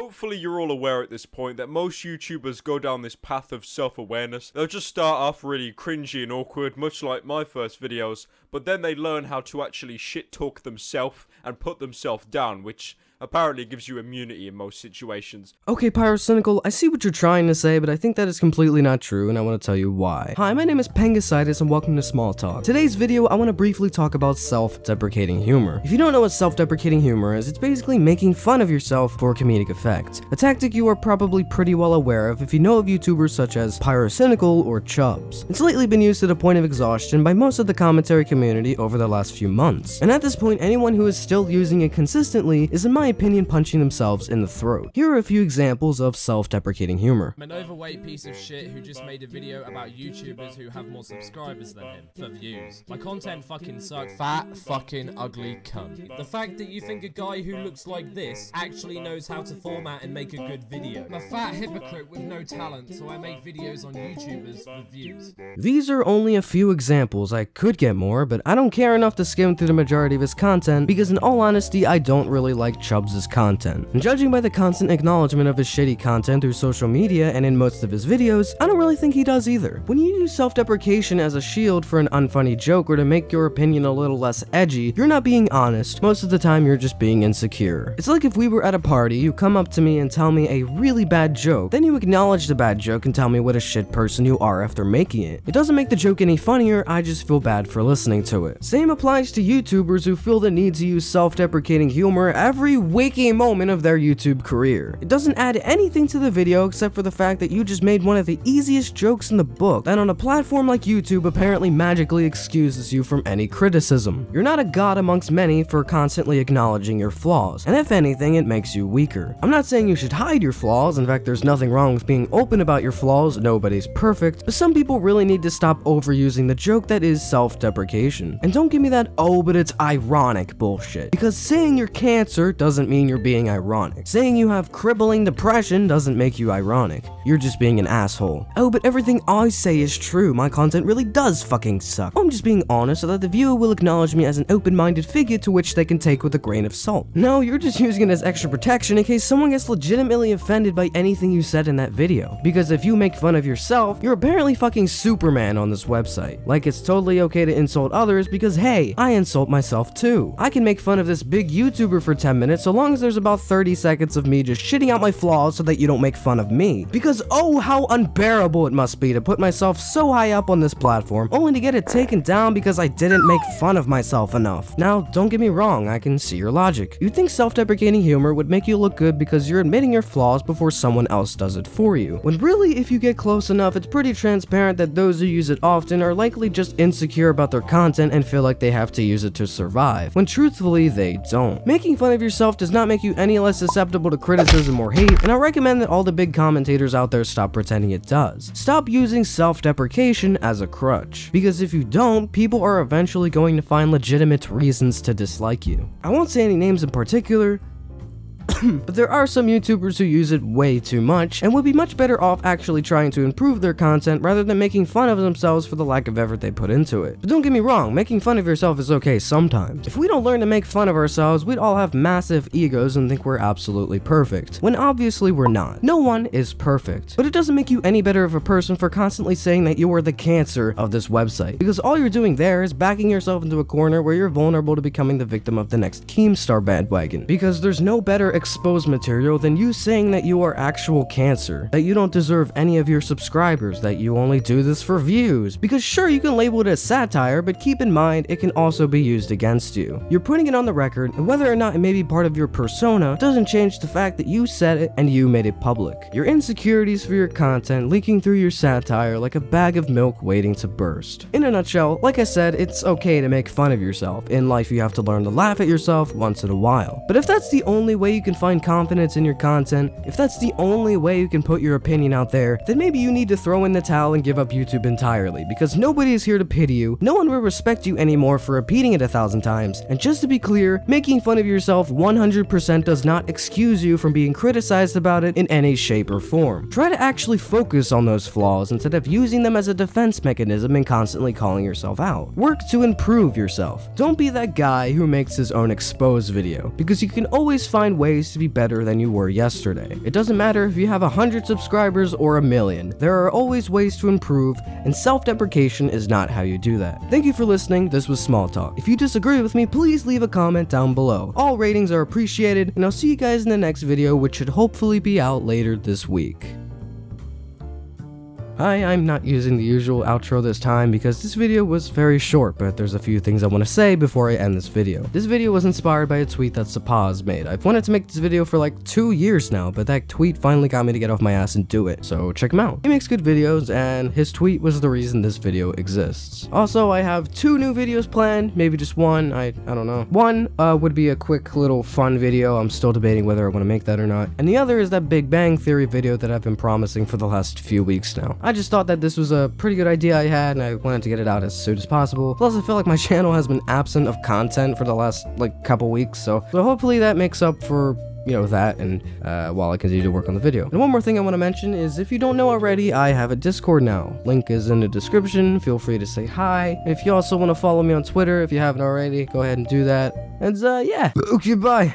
hopefully you're all aware at this point that most YouTubers go down this path of self-awareness. They'll just start off really cringy and awkward, much like my first videos, but then they learn how to actually shit-talk themselves and put themselves down, which apparently gives you immunity in most situations. Okay, Pyrocynical, I see what you're trying to say, but I think that is completely not true, and I want to tell you why. Hi, my name is Pengicitis, and welcome to Small Talk. Today's video, I want to briefly talk about self-deprecating humor. If you don't know what self-deprecating humor is, it's basically making fun of yourself for comedic effect. A tactic you are probably pretty well aware of if you know of YouTubers such as Pyrocynical or Chubbs. It's lately been used to the point of exhaustion by most of the commentary community over the last few months. And at this point, anyone who is still using it consistently is, in my opinion, punching themselves in the throat. Here are a few examples of self-deprecating humor. I'm an overweight piece of shit who just made a video about YouTubers who have more subscribers than him for views. My content fucking sucks. Fat fucking ugly cunt. The fact that you think a guy who looks like this actually knows how to format and make a good video. I'm a fat hypocrite with no talent, so I make videos on YouTubers for views. These are only a few examples. I could get more, but I don't care enough to skim through the majority of his content because in all honesty, I don't really like Chubbs' content. And judging by the constant acknowledgement of his shitty content through social media and in most of his videos, I don't really think he does either. When you use self-deprecation as a shield for an unfunny joke or to make your opinion a little less edgy, you're not being honest. Most of the time, you're just being insecure. It's like if we were at a party, you come up to me and tell me a really bad joke, then you acknowledge the bad joke and tell me what a shit person you are after making it. It doesn't make the joke any funnier, I just feel bad for listening to it. Same applies to YouTubers who feel the need to use self-deprecating humor every waking moment of their YouTube career. It doesn't add anything to the video except for the fact that you just made one of the easiest jokes in the book that on a platform like YouTube apparently magically excuses you from any criticism. You're not a god amongst many for constantly acknowledging your flaws, and if anything, it makes you weaker. I'm not saying you should hide your flaws, in fact there's nothing wrong with being open about your flaws, nobody's perfect, but some people really need to stop overusing the joke that is self-deprecation. And don't give me that "oh but it's ironic" bullshit, because saying you're cancer doesn't mean you're being ironic. Saying you have crippling depression doesn't make you ironic. You're just being an asshole. Oh, but everything I say is true. My content really does fucking suck. I'm just being honest so that the viewer will acknowledge me as an open-minded figure to which they can take with a grain of salt. No, you're just using it as extra protection in case someone gets legitimately offended by anything you said in that video. Because if you make fun of yourself, you're apparently fucking Superman on this website. Like it's totally okay to insult others because hey, I insult myself too. I can make fun of this big YouTuber for 10 minutes so long as there's about 30 seconds of me just shitting out my flaws so that you don't make fun of me. Because oh, how unbearable it must be to put myself so high up on this platform only to get it taken down because I didn't make fun of myself enough. Now, don't get me wrong, I can see your logic. You think self-deprecating humor would make you look good because you're admitting your flaws before someone else does it for you. When really, if you get close enough, it's pretty transparent that those who use it often are likely just insecure about their content and feel like they have to use it to survive, when truthfully, they don't. Making fun of yourself does not make you any less susceptible to criticism or hate, and I recommend that all the big commentators out there stop pretending it does. Stop using self-deprecation as a crutch, because if you don't, people are eventually going to find legitimate reasons to dislike you. I won't say any names in particular, but there are some YouTubers who use it way too much and would be much better off actually trying to improve their content rather than making fun of themselves for the lack of effort they put into it. But don't get me wrong, making fun of yourself is okay sometimes. If we don't learn to make fun of ourselves, we'd all have massive egos and think we're absolutely perfect, when obviously we're not. No one is perfect, but it doesn't make you any better of a person for constantly saying that you are the cancer of this website, because all you're doing there is backing yourself into a corner where you're vulnerable to becoming the victim of the next Keemstar bandwagon, because there's no better exposed material than you saying that you are actual cancer, that you don't deserve any of your subscribers, that you only do this for views. Because sure, you can label it as satire, but keep in mind it can also be used against you. You're putting it on the record, and whether or not it may be part of your persona doesn't change the fact that you said it and you made it public. Your insecurities for your content leaking through your satire like a bag of milk waiting to burst. In a nutshell, like I said, it's okay to make fun of yourself. In life, you have to learn to laugh at yourself once in a while. But if that's the only way you can find confidence in your content, if that's the only way you can put your opinion out there, then maybe you need to throw in the towel and give up YouTube entirely, because nobody is here to pity you, no one will respect you anymore for repeating it 1,000 times, and just to be clear, making fun of yourself 100% does not excuse you from being criticized about it in any shape or form. Try to actually focus on those flaws instead of using them as a defense mechanism and constantly calling yourself out. Work to improve yourself. Don't be that guy who makes his own exposed video, because you can always find ways ways to be better than you were yesterday. It doesn't matter if you have 100 subscribers or 1,000,000. There are always ways to improve, and self-deprecation is not how you do that. Thank you for listening. This was Small Talk. If you disagree with me, please leave a comment down below. All ratings are appreciated, and I'll see you guys in the next video, which should hopefully be out later this week. Hi, I'm not using the usual outro this time because this video was very short, but there's a few things I want to say before I end this video. This video was inspired by a tweet that Sapaz made. I've wanted to make this video for like 2 years now, but that tweet finally got me to get off my ass and do it, so check him out. He makes good videos, and his tweet was the reason this video exists. Also, I have 2 new videos planned, maybe just one, I don't know. One would be a quick little fun video. I'm still debating whether I want to make that or not. And the other is that Big Bang Theory video that I've been promising for the last few weeks now. I just thought that this was a pretty good idea I had, and I wanted to get it out as soon as possible. Plus, I feel like my channel has been absent of content for the last, like, couple weeks, so hopefully that makes up for, you know, that, and while I continue to work on the video. And one more thing I want to mention is, if you don't know already, I have a Discord now. Link is in the description. Feel free to say hi. If you also want to follow me on Twitter, if you haven't already, go ahead and do that. And yeah, okay, bye.